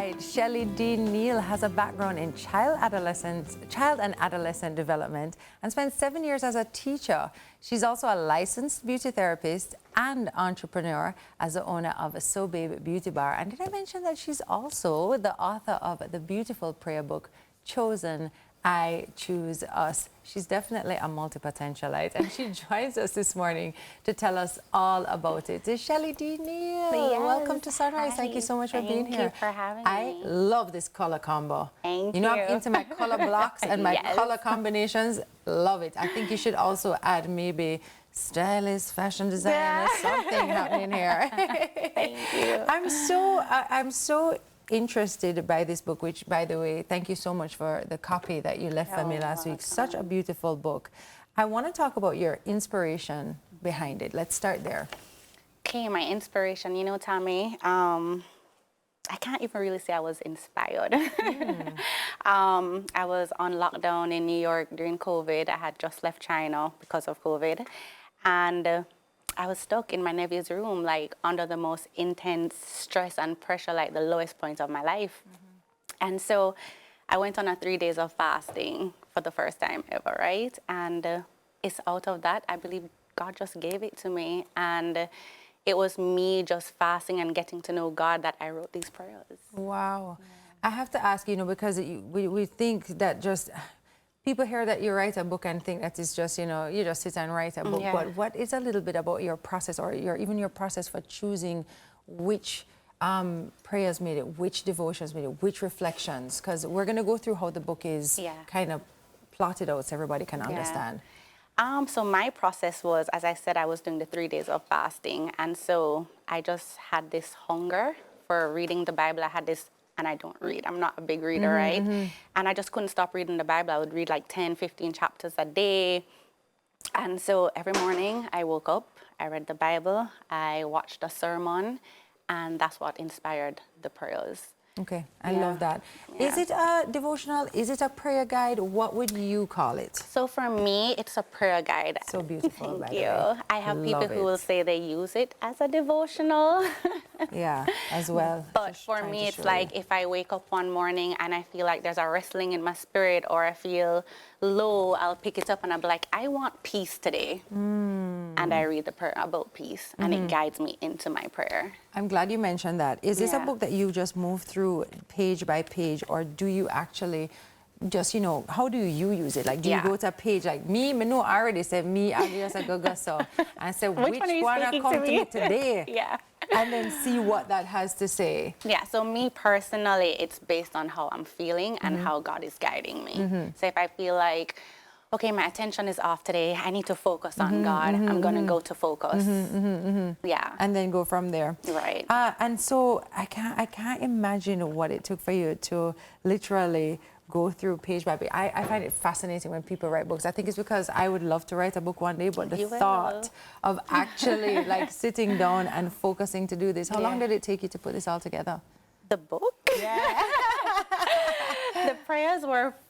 right, Shelly-Deane Neal has a background in child and adolescent development and spent 7 years as a teacher. She's also a licensed beauty therapist and entrepreneur as the owner of So Babe Beauty Bar. And did I mention that she's also the author of the beautiful prayer book, Chosen, I Choose Us. She's definitely a multi-potentialite, and she joins us this morning to tell us all about it. It's Shelly-Deane Neal. Yes. Welcome to Sunrise. Hi. Thank you so much for being here. Thank you for having me. I love this color combo. Thank you. Know, you. I'm into my color blocks and my Yes. color combinations. Love it. I think you should also add maybe stylist, fashion designer, something happening here. Thank you. I'm so interested by this book, which, by the way, thank you so much for the copy that you left for me last week. Such a beautiful book. I want to talk about your inspiration behind it. Let's start there. Okay, my inspiration, you know, Tammy, I can't even really say I was inspired. I was on lockdown in New York during COVID. I had just left China because of COVID. And I was stuck in my nephew's room, like under the most intense stress and pressure, like the lowest point of my life. And so I went on a 3 days of fasting for the first time ever, right? And it's out of that, I believe God just gave it to me. And it was me just fasting and getting to know God that I wrote these prayers. Wow. Yeah. I have to ask, you know, because we think that just people hear that you write a book and think that it's just, you know, you just sit and write a book. Yeah. But what is a little bit about your process, or even your process for choosing which prayers made it, which devotions made it, which reflections? Because we're going to go through how the book is kind of plotted out so everybody can understand. So my process was, as I said, I was doing the 3 days of fasting. And so I just had this hunger for reading the Bible. I had this, and I don't read. I'm not a big reader, right? And I just couldn't stop reading the Bible. I would read like 10, 15 chapters a day. And so every morning I woke up, I read the Bible, I watched a sermon, and that's what inspired the prayers. Okay, I love that. Is it a devotional? Is it a prayer guide? What would you call it? So for me, it's a prayer guide. So beautiful, Thank you. I have people who will say they use it as a devotional. Yeah, as well. But for me, it's like if I wake up one morning and I feel like there's a wrestling in my spirit, or I feel low, I'll pick it up and I'll be like, I want peace today. And I read the prayer about peace, and it guides me into my prayer. I'm glad you mentioned that. Is this a book that you just move through page by page, or do you actually just, you know, how do you use it? Like, do you go to a page like me? Me know I already said me, I just go so and say which one I come to me today? And then see what that has to say. Yeah, so me personally, it's based on how I'm feeling and how God is guiding me. So if I feel like, okay, my attention is off today, I need to focus on God, I'm going to go to focus. Yeah. And then go from there. Right. And so I can't imagine what it took for you to literally go through page by page. I find it fascinating when people write books. I think it's because I would love to write a book one day, but the thought of actually like sitting down and focusing to do this, how long did it take you to put this all together? The book? Yeah. The prayers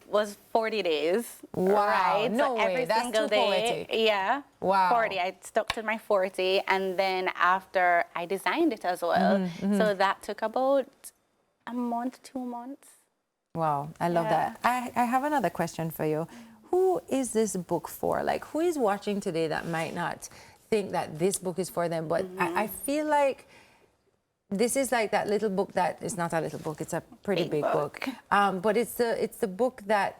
was 40 days. Wow. Right? No so every way. That's single too day. poetic. Yeah. Wow. 40. I stuck to my 40, and then after I designed it as well. So that took about a month, 2 months. Wow, I love that. I have another question for you. Who is this book for? Like, who is watching today that might not think that this book is for them? But I feel like this is like that little book that is not a little book. It's a pretty big book. But it's the book that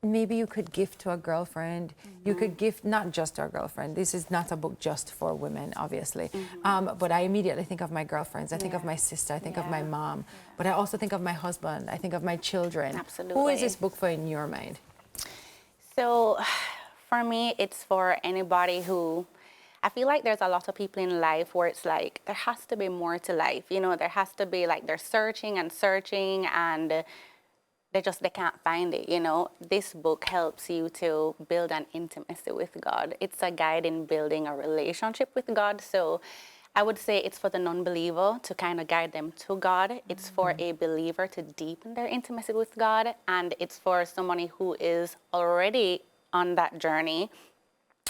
maybe you could gift to a girlfriend. You could gift not just to a girlfriend. This is not a book just for women, obviously. But I immediately think of my girlfriends. I think of my sister. I think of my mom. But I also think of my husband. I think of my children. Absolutely. Who is this book for in your mind? So for me, it's for anybody who, I feel like there's a lot of people in life where it's like, there has to be more to life. You know, there has to be like, they're searching and searching, and they can't find it, you know. This book helps you to build an intimacy with God. It's a guide in building a relationship with God. So I would say it's for the non-believer to kind of guide them to God. It's for a believer to deepen their intimacy with God. And it's for somebody who is already on that journey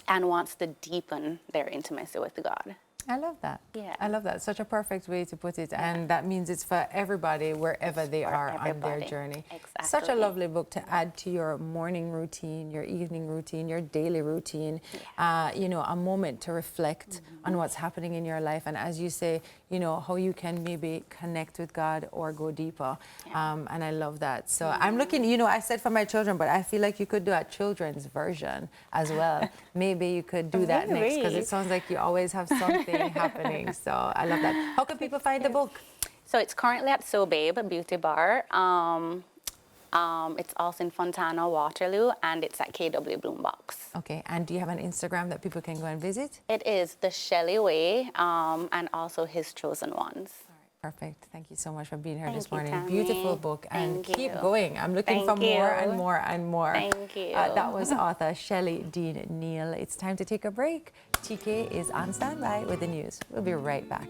and wants to deepen their intimacy with God. I love that. Yeah. I love that. Such a perfect way to put it. And that means it's for everybody, wherever they are on their journey. Exactly. Such a lovely book to add to your morning routine, your evening routine, your daily routine. You know, a moment to reflect on what's happening in your life. And as you say, you know, how you can maybe connect with God or go deeper. And I love that. So I'm looking, you know, I said for my children, but I feel like you could do a children's version as well. Maybe you could do that next, because it sounds like you always have something happening. So I love that. How can people find the book? So it's currently at So Babe Beauty Bar. It's also in Fontana, Waterloo, and it's at KW Bloombox. Okay, and do you have an Instagram that people can go and visit? It is the Shelly Way, and also His Chosen Ones. Perfect. Thank you so much for being here Thank this you, morning. Tammy. Beautiful book, and Thank keep you. going. I'm looking for Thank more you. and more and more. Thank you. That was author Shelly-Deane Neal. It's time to take a break. TK is on standby with the news. We'll be right back.